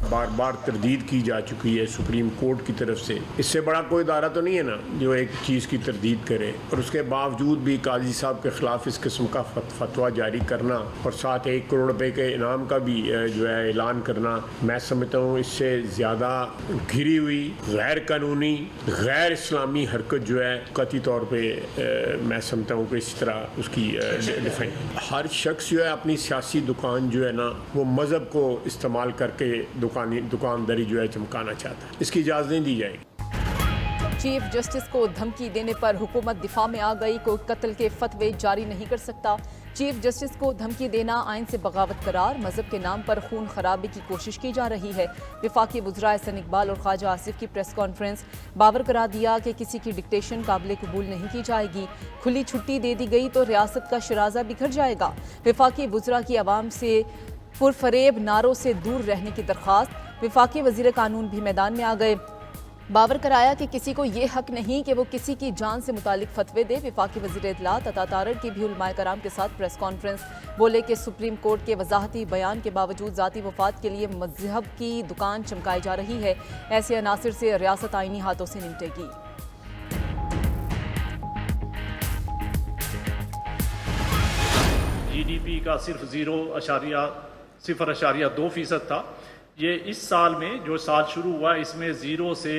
बार बार तरदीद की जा चुकी है सुप्रीम कोर्ट की तरफ से। इससे बड़ा कोई इदारा तो नहीं है ना जो एक चीज़ की तरदीद करे और उसके बावजूद भी काजी साहब के ख़िलाफ़ इस किस्म का फतवा जारी करना और साथ 1 करोड़ रुपए के इनाम का भी जो है ऐलान करना, मैं समझता हूँ इससे ज़्यादा घिरी हुई गैर कानूनी गैर इस्लामी हरकत जो है कतई तौर पर मैं समझता हूँ कि इस तरह उसकी डिफाइन। हर शख्स जो है अपनी सियासी दुकान जो है ना वो मज़हब को इस्तेमाल करके दुकानदारी जो है चमकाना चाहता है, इसकी इजाज़त नहीं दी जाएगी। चीफ जस्टिस को धमकी देने पर हुकूमत दिफा में आ गई, कोई कत्ल के फतवे जारी नहीं कर सकता। चीफ जस्टिस को धमकी देना आइन से बगावत करार, मजहब के नाम पर खून खराबे की कोशिश की जा रही है। वफाकी वज़रा एहसन इकबाल और ख्वाजा आसिफ की प्रेस कॉन्फ्रेंस, बावर करा दिया कि किसी की डिक्टेशन काबिल कबूल नहीं की जाएगी। खुली छुट्टी दे दी गई तो रियासत का शराजा बिखर जाएगा। वफाकी वज़रा की आवाम से पुरफरेब नारों से दूर रहने की दरख्वास्त। वफाकी वज़ीर कानून भी मैदान में आ गए, बावर कराया कि किसी को ये हक नहीं कि वो किसी की जान से मुतालिक फतवे दे। वफाकी वज़ीर इत्तलात अता तारड़ की भी उलमाए कराम के साथ प्रेस कॉन्फ्रेंस, बोले कि सुप्रीम कोर्ट के वजाहती बयान के बावजूद ज़ाती वफात के लिए मजहब की दुकान चमकाई जा रही है। ऐसे अनासिर से रियासत आइनी हाथों से निपटेगी। GDP का सिर्फ 0.2% था। ये इस साल में जो साल शुरू हुआ इसमें 0 से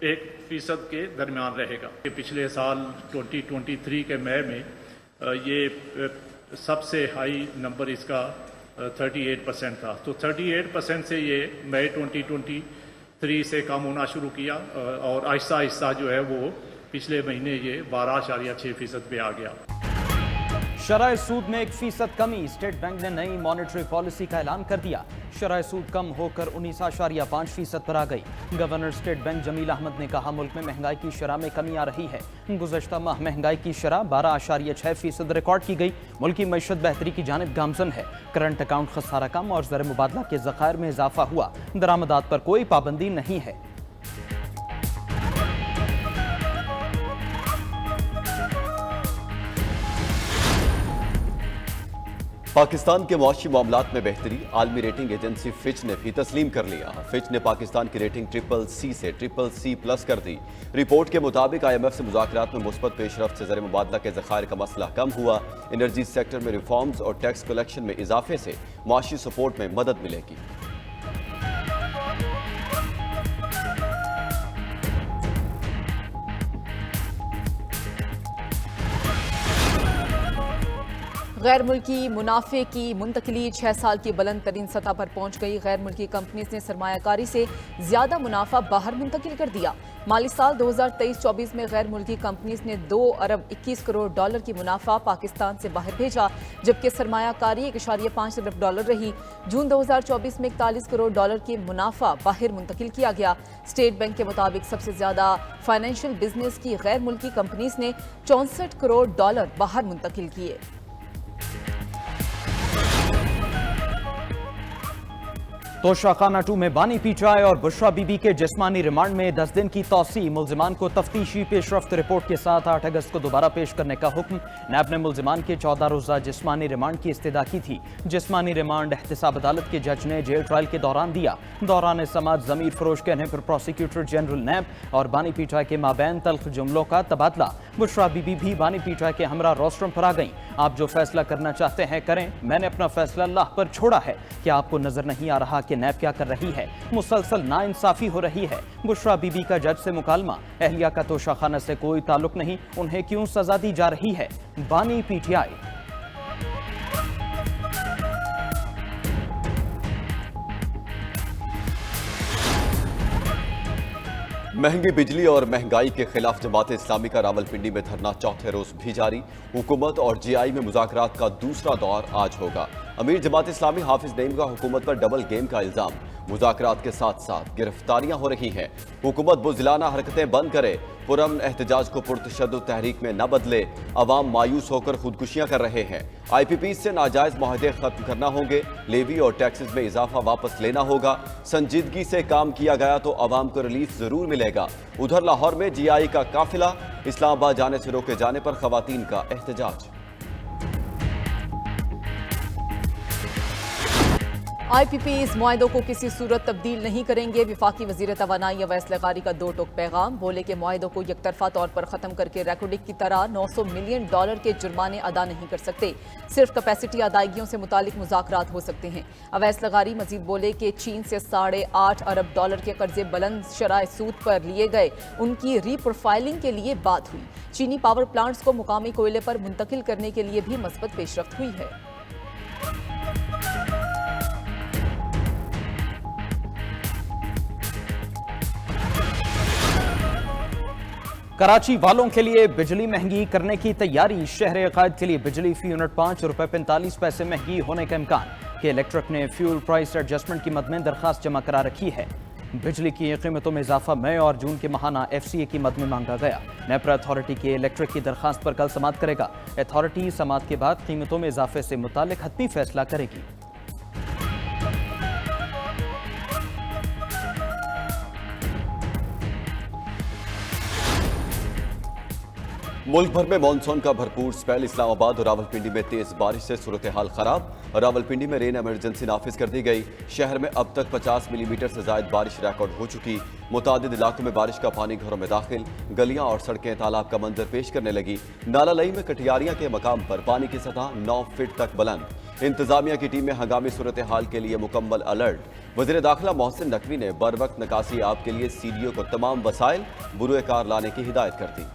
1% के दरमियान रहेगा। पिछले साल 2023 के मई में ये सबसे हाई नंबर इसका 38% था। तो 38% से ये मई 2023 से कम होना शुरू किया और आहिस्ता आहिस्ता जो है वो पिछले महीने ये 12.6% पे आ गया। शरह सूद में 1% कमी, स्टेट बैंक ने नई मॉनेटरी पॉलिसी का ऐलान कर दिया। शरह सूद कम होकर 19.5% पर आ गई। Governor State Bank Jameel Ahmad ने कहा मुल्क में महंगाई की शरह में कमी आ रही है। गुज़श्ता माह महंगाई की शरह 12.6% रिकॉर्ड की गई। मुल्क की मईशत बेहतरी की जानिब गामजन है। करंट अकाउंट खसारा कम और ज़र मुबादला के ज़खायर में इजाफा हुआ। दरामदात पर कोई पाबंदी नहीं है। पाकिस्तान के मुआशी मामलात में बेहतरी, आलमी रेटिंग एजेंसी फिच ने भी तस्लीम कर लिया। फिच ने पाकिस्तान की रेटिंग CCC से CCC+ कर दी। रिपोर्ट के मुताबिक IMF से मुज़ाकरात में मुस्बत पेशरफ्त से ज़र मुबादला के ज़खायर का मसला कम हुआ। एनर्जी सेक्टर में रिफॉर्म्स और टैक्स कलेक्शन में इजाफे से मुआशी सपोर्ट में मदद मिलेगी। गैर मुल्की मुनाफे की मुंतकली 6 साल की बुलंद तरीन सतह पर पहुंच गई। गैर मुल्की कंपनीज ने सरमायाकारी से ज्यादा मुनाफा बाहर मुंतकिल कर दिया। माली साल 2023-24 में गैर मुल्की कंपनीज ने $2 अरब 21 करोड़ की मुनाफा पाकिस्तान से बाहर भेजा, जबकि सरमायाकारी $1.5 अरब रही। जून 2024 में $41 करोड़ की मुनाफा बाहर मुंतकिल किया गया। स्टेट बैंक के मुताबिक सबसे ज्यादा फाइनेंशियल बिजनेस की गैर मुल्की कंपनीज ने $64 करोड़ बाहर मुंतकिल किए। तोशाखाना 2 में बानी पीचाई और बुशरा बीबी के जिस्मानी रिमांड में 10 दिन की तौसी। मुल्जिमान को तफ्तीशी पेशरफ्त रिपोर्ट के साथ 8 अगस्त को दोबारा पेश करने का हुक्म। नैब ने मुल्जिमान के 14 रोजा जिस्मानी रिमांड की इस्तदा की थी। जिस्मानी रिमांड एहतसाब अदालत के जज ने जेल ट्रायल के दौरान दिया। दौरान समात जमीर फरोश कहने पर प्रोसिक्यूटर जनरल नैब और बानी पीचाई के माबैन तल्ख जुमलों का तबादला। बुशरा बीबी भी बानी पीचाई के हमरा रोस्ट्रम पर आ गई। आप जो फैसला करना चाहते हैं करें, मैंने अपना फैसला अल्लाह पर छोड़ा है। क्या आपको नजर नहीं आ रहा कि नैब क्या कर रही है? मुसलसल नाइंसाफी हो रही है। बुशरा बीबी का जज से मुकालमा, अहलिया का तोशाखाना से कोई ताल्लुक नहीं, उन्हें क्यों सजा दी जा रही है? बानी पीटीआई। महंगी बिजली और महंगाई के खिलाफ जमात इस्लामी का रावलपिंडी में धरना चौथे रोज भी जारी। हुकूमत और GI में मुज़ाकरात का दूसरा दौर आज होगा। अमीर जमात इस्लामी हाफिज नईम का हुकूमत पर डबल गेम का इल्जाम। मुज़ाकरात के साथ साथ गिरफ्तारियां हो रही हैं। हुकूमत बुज़दिलाना हरकतें बंद करे, पुरअमन एहतजाज को पुरतशद्दुद तहरीक में न बदले। अवाम मायूस होकर खुदकुशियां कर रहे हैं। IPPs से नाजायज मुआहदे खत्म करना होंगे। लेवी और टैक्सेस में इजाफा वापस लेना होगा। संजीदगी से काम किया गया तो अवाम को रिलीफ जरूर मिलेगा। उधर लाहौर में GI का काफिला, इस्लामाबाद जाने से रोके जाने पर खवातीन का एहतजाज। IPP इस मुआहदों को किसी सूरत तब्दील नहीं करेंगे। वफाकी वज़ीर तवानाई अवैस लगारी का दो टोक पैगाम। बोले कि मुआहदों को यकतरफा तौर पर ख़त्म करके रेकॉर्डिंग की तरह $900 मिलियन के जुर्माने अदा नहीं कर सकते। सिर्फ कैपेसिटी अदायगियों से मुतालिक मुज़ाकरात हो सकते हैं। अवैस लगारी मजीद बोले कि चीन से $8.5 अरब के कर्जे बुलंद शरह सूद पर लिए गए, उनकी रीप्रोफाइलिंग के लिए बात हुई। चीनी पावर प्लांट्स को मुकामी कोयले पर मुंतकिल करने के लिए भी मस्बत पेशरफ्त हुई है। कराची वालों के लिए बिजली महंगी करने की तैयारी। शहर अकायद के लिए बिजली फी यूनिट ₹5.45 महंगी होने का इम्कान कि इलेक्ट्रिक ने फ्यूल प्राइस एडजस्टमेंट की मद में दरखास्त जमा करा रखी है। बिजली की कीमतों में इजाफा मई और जून के माहाना FCA की मद में मांगा गया। नेपरा अथॉरिटी के इलेक्ट्रिक की दरखास्त पर कल समाअत करेगा। अथॉरिटी समाअत के बाद कीमतों में इजाफे से मुतालिक हतमी फैसला करेगी। मुल्क भर में मानसून का भरपूर स्पेल। इस्लामाबाद और रावलपिंडी में तेज बारिश से सूरत हाल खराब। रावलपिंडी में रेन एमरजेंसी नाफिज कर दी गई। शहर में अब तक 50 मिलीमीटर से ज्यादा बारिश रिकॉर्ड हो चुकी। मुतादिद इलाकों में बारिश का पानी घरों में दाखिल। गलियां और सड़कें तालाब का मंजर पेश करने लगी। नाला लई में कटियारियां के मकाम पर पानी की सतह 9 फीट तक बुलंद। इंतजामिया की टीम में हंगामी सूरत हाल के लिए मुकम्मल अलर्ट। वज़ीर दाखिला मोहसिन नकवी ने बर वक्त निकासी आब के लिए CDO को तमाम वसाइल बुरुए कार लाने की हिदायत कर दी।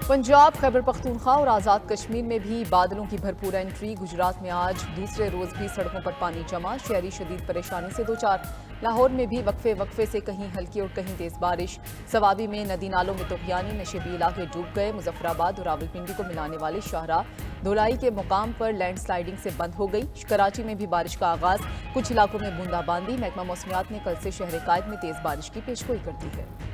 पंजाब, खैबर पख्तूनख्वा और आज़ाद कश्मीर में भी बादलों की भरपूर एंट्री। गुजरात में आज दूसरे रोज भी सड़कों पर पानी जमा, शहरी शदीद परेशानी से दो चार। लाहौर में भी वक्फे वक्फे से कहीं हल्की और कहीं तेज बारिश। सवाबी में नदी नालों में तुग़यानी, नशेबी इलाके डूब गए। मुजफ्फराबाद और रावलपिंडी को मिलाने वाली शाहराह धुलाई के मुकाम पर लैंड स्लाइडिंग से बंद हो गई। कराची में भी बारिश का आगाज, कुछ इलाकों में बूंदाबांदी। महकमा मौसमियात ने कल से शहर कायद में तेज बारिश की पेशगोई कर दी है।